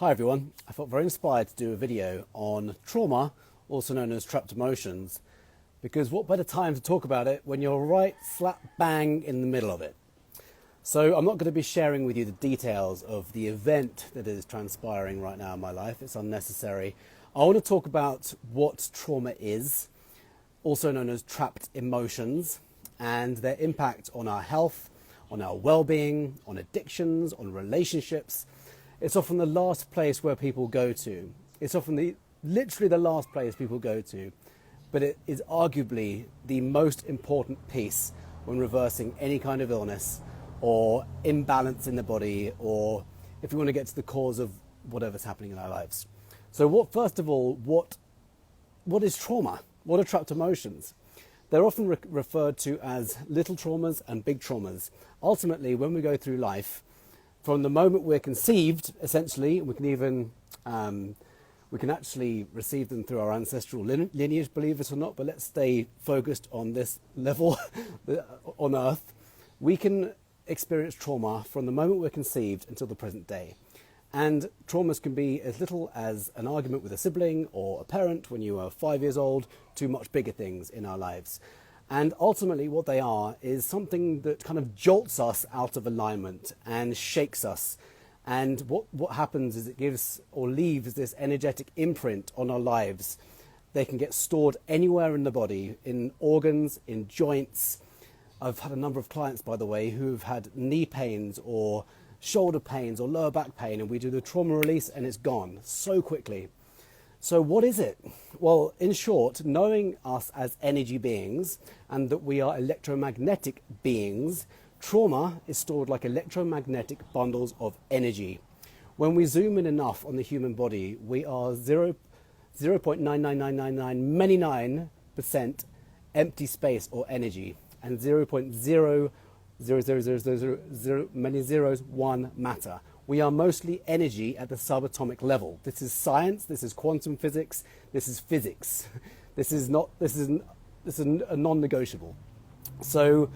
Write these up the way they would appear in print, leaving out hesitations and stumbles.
Hi everyone, I felt very inspired to do a video on trauma, also known as trapped emotions, because what better time to talk about it when you're right slap bang in the middle of it. So I'm not going to be sharing with you the details of the event that is transpiring right now in my life, it's unnecessary. I want to talk about what trauma is, also known as trapped emotions, and their impact on our health, on our well-being, on addictions, on relationships. It's often the last place where people go to. It's often literally the last place people go to, but it is arguably the most important piece when reversing any kind of illness or imbalance in the body, or if we want to get to the cause of whatever's happening in our lives. So first of all, what is trauma? What are trapped emotions? They're often referred to as little traumas and big traumas. Ultimately, when we go through life, from the moment we're conceived, essentially, we can actually receive them through our ancestral lineage, believe it or not, but let's stay focused on this level on Earth. We can experience trauma from the moment we're conceived until the present day. And traumas can be as little as an argument with a sibling or a parent when you are 5 years old, to much bigger things in our lives. And ultimately what they are is something that kind of jolts us out of alignment and shakes us. And what happens is it gives or leaves this energetic imprint on our lives. They can get stored anywhere in the body, in organs, in joints. I've had a number of clients, by the way, who've had knee pains or shoulder pains or lower back pain, and we do the trauma release and it's gone so quickly. So what is it? Well, in short, knowing us as energy beings and that we are electromagnetic beings, trauma is stored like electromagnetic bundles of energy. When we zoom in enough on the human body, we are 0.99999% empty space or energy, and 0.00000 many zeros, 1 matter. We are mostly energy at the subatomic level. This is science, this is quantum physics, this is physics. This is a non-negotiable. So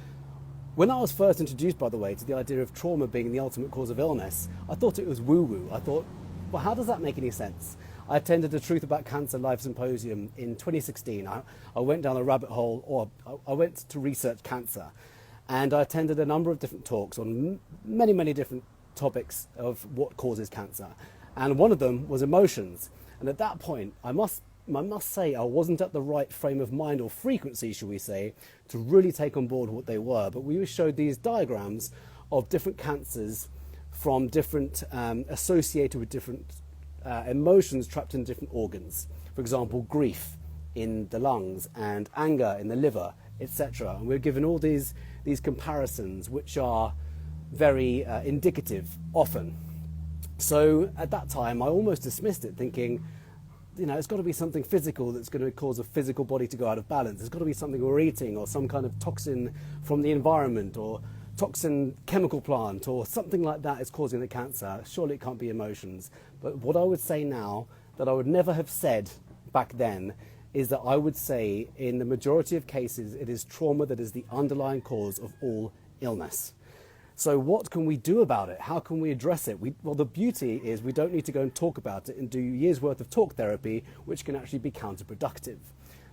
when I was first introduced, by the way, to the idea of trauma being the ultimate cause of illness, I thought it was woo-woo. I thought, well, how does that make any sense? I attended the Truth About Cancer live symposium in 2016. I went down a rabbit hole, or I went to research cancer. And I attended a number of different talks on many different topics of what causes cancer. And one of them was emotions. And at that point, I must say I wasn't at the right frame of mind or frequency, shall we say, to really take on board what they were. But we showed these diagrams of different cancers from different, associated with different emotions trapped in different organs. For example, grief in the lungs and anger in the liver, etc. And we're given all these comparisons, which are very indicative often. So at that time, I almost dismissed it, thinking, it's got to be something physical that's going to cause a physical body to go out of balance. There's got to be something we're eating, or some kind of toxin from the environment, or toxin chemical plant, or something like that is causing the cancer. Surely it can't be emotions. But what I would say now, that I would never have said back then, is that I would say in the majority of cases, it is trauma that is the underlying cause of all illness. So what can we do about it? How can we address it? Well, the beauty is we don't need to go and talk about it and do years worth of talk therapy, which can actually be counterproductive.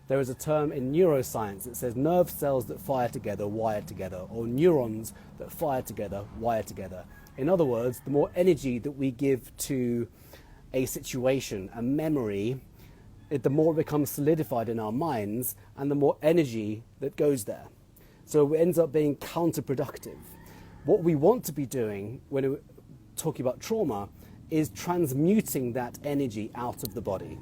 There is a term in neuroscience that says nerve cells that fire together, wire together, or neurons that fire together, wire together. In other words, the more energy that we give to a situation, a memory, the more it becomes solidified in our minds, and the more energy that goes there. So it ends up being counterproductive. What we want to be doing when we're talking about trauma is transmuting that energy out of the body.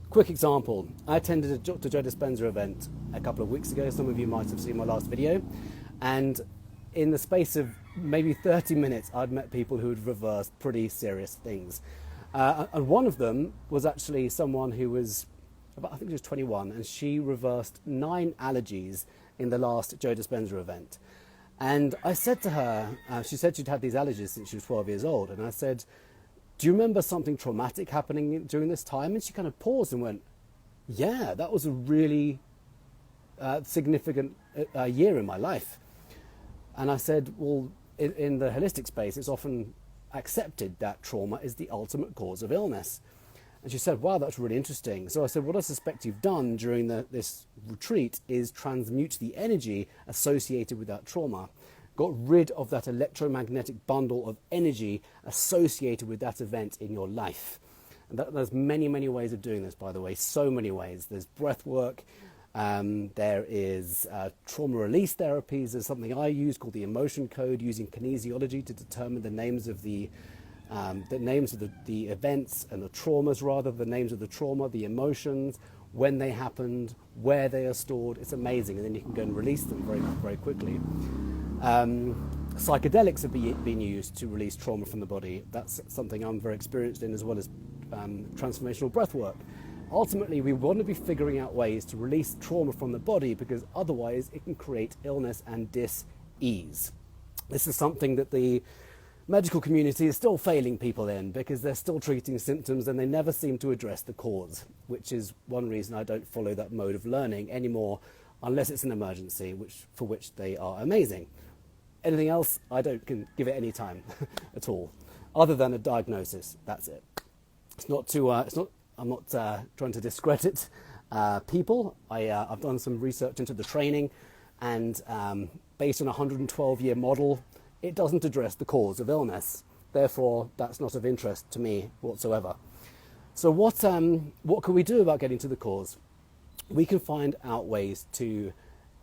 Quick example, I attended a Dr. Joe Dispenza event a couple of weeks ago. Some of you might have seen my last video. And in the space of maybe 30 minutes, I'd met people who had reversed pretty serious things. And one of them was actually someone who was I think she was 21, and she reversed 9 allergies in the last Joe Dispenza event. And I said to her, she said she'd had these allergies since she was 12 years old, and I said, do you remember something traumatic happening during this time? And she kind of paused and went, yeah, that was a really significant year in my life. And I said, well, in the holistic space, it's often accepted that trauma is the ultimate cause of illness. And she said, wow, that's really interesting. So I said, what I suspect you've done during this retreat is transmute the energy associated with that trauma. Got rid of that electromagnetic bundle of energy associated with that event in your life. And there's many, many ways of doing this, by the way, so many ways. There's breath work, there is trauma release therapies. There's something I use called the emotion code, using kinesiology to determine the names of the events and the traumas, rather, the names of the trauma, the emotions, when they happened, where they are stored. It's amazing, and then you can go and release them very, very quickly. Psychedelics have been used to release trauma from the body. That's something I'm very experienced in, as well as transformational breath work. Ultimately, we want to be figuring out ways to release trauma from the body, because otherwise it can create illness and dis-ease. This is something that the medical community is still failing people in, because they're still treating symptoms and they never seem to address the cause, which is one reason I don't follow that mode of learning anymore, unless it's an emergency, for which they are amazing. Anything else, I don't give it any time at all, other than a diagnosis. That's it. I'm not trying to discredit people. I've done some research into the training, and based on a 112-year model, it doesn't address the cause of illness. Therefore, that's not of interest to me whatsoever. So what can we do about getting to the cause? We can find out ways to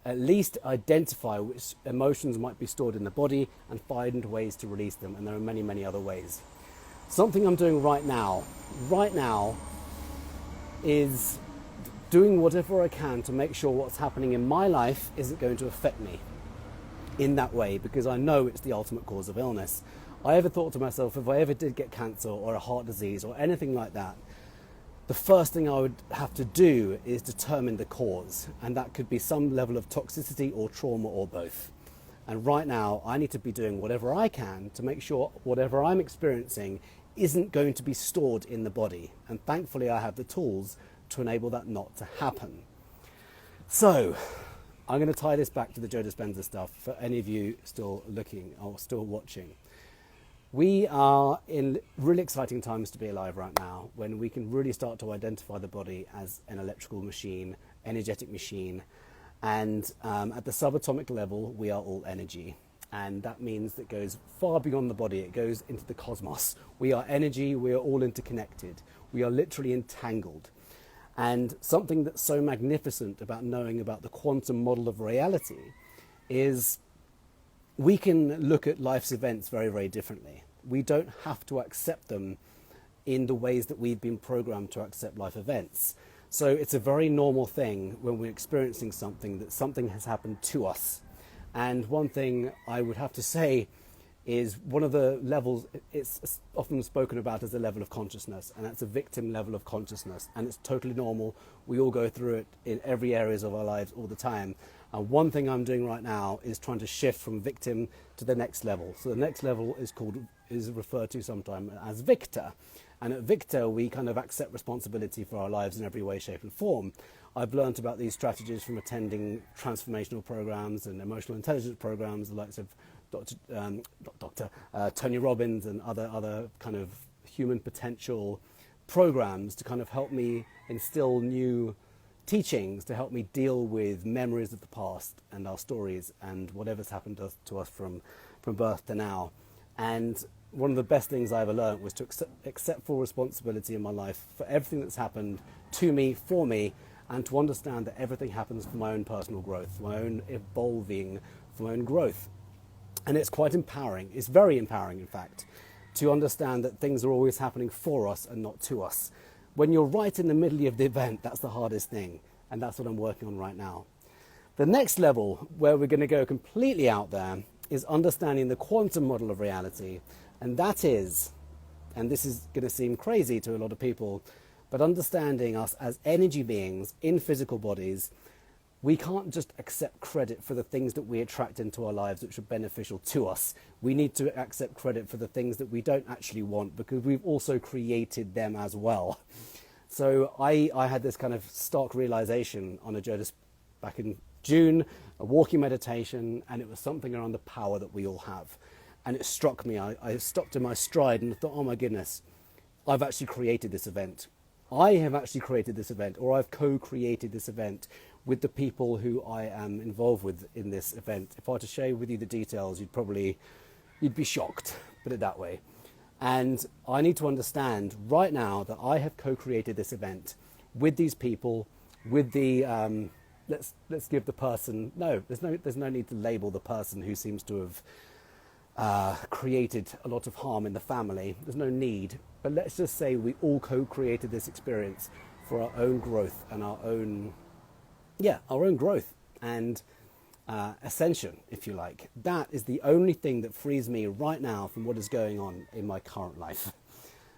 at least identify which emotions might be stored in the body and find ways to release them. And there are many, many other ways. Something I'm doing right now is doing whatever I can to make sure what's happening in my life isn't going to affect me in that way, because I know it's the ultimate cause of illness. I ever thought to myself, if I ever did get cancer or a heart disease or anything like that, the first thing I would have to do is determine the cause, and that could be some level of toxicity or trauma or both. And right now, I need to be doing whatever I can to make sure whatever I'm experiencing isn't going to be stored in the body. And thankfully, I have the tools to enable that not to happen. So, I'm going to tie this back to the Joe Dispenza stuff for any of you still looking or still watching. We are in really exciting times to be alive right now, when we can really start to identify the body as an electrical machine, energetic machine. And at the subatomic level, we are all energy. And that means that goes far beyond the body. It goes into the cosmos. We are energy. We are all interconnected. We are literally entangled. And something that's so magnificent about knowing about the quantum model of reality is we can look at life's events very, very differently. We don't have to accept them in the ways that we've been programmed to accept life events. So it's a very normal thing when we're experiencing something, that something has happened to us. And one thing I would have to say is one of the levels, it's often spoken about as a level of consciousness, and that's a victim level of consciousness. And it's totally normal. We all go through it in every areas of our lives all the time. And one thing I'm doing right now is trying to shift from victim to the next level. So the next level is referred to sometimes as victor. And at victor, we kind of accept responsibility for our lives in every way, shape and form. I've learned about these strategies from attending transformational programs and emotional intelligence programs, the likes of Dr. Tony Robbins and other kind of human potential programs, to kind of help me instill new teachings, to help me deal with memories of the past and our stories and whatever's happened to us from birth to now. And one of the best things I ever learned was to accept full responsibility in my life for everything that's happened to me, for me, and to understand that everything happens for my own personal growth, for my own evolving, for my own growth. And it's quite empowering. It's very empowering, in fact, to understand that things are always happening for us and not to us. When you're right in the middle of the event, that's the hardest thing. And that's what I'm working on right now. The next level, where we're going to go completely out there, is understanding the quantum model of reality. And that is, and this is going to seem crazy to a lot of people, but understanding us as energy beings in physical bodies, we can't just accept credit for the things that we attract into our lives which are beneficial to us. We need to accept credit for the things that we don't actually want, because we've also created them as well. So I had this kind of stark realization on a Jodas back in June, a walking meditation, and it was something around the power that we all have. and it struck me. I stopped in my stride and thought, oh my goodness, I've actually created this event. I have actually created this event, or I've co-created this event with the people who I am involved with in this event. If I were to share with you the details, you'd be shocked, put it that way. And I need to understand right now that I have co-created this event with these people, with the let's give the person, no, there's no need to label the person who seems to have created a lot of harm in the family. There's no need, but let's just say we all co-created this experience for our own growth and our own growth and ascension, if you like. That is the only thing that frees me right now from what is going on in my current life.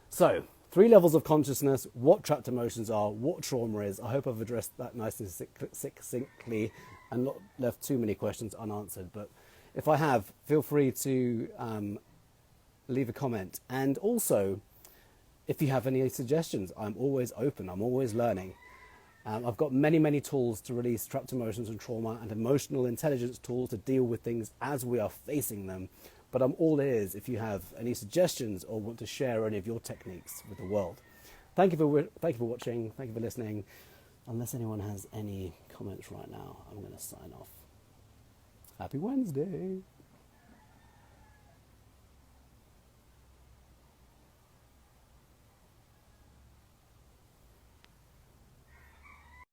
So, 3 levels of consciousness, what trapped emotions are, what trauma is. I hope I've addressed that nice and succinctly and not left too many questions unanswered. But if I have, feel free to leave a comment. And also, if you have any suggestions, I'm always open. I'm always learning. I've got many, many tools to release trapped emotions and trauma, and emotional intelligence tools to deal with things as we are facing them. But I'm all ears if you have any suggestions or want to share any of your techniques with the world. Thank you for watching. Thank you for listening. Unless anyone has any comments right now, I'm going to sign off. Happy Wednesday.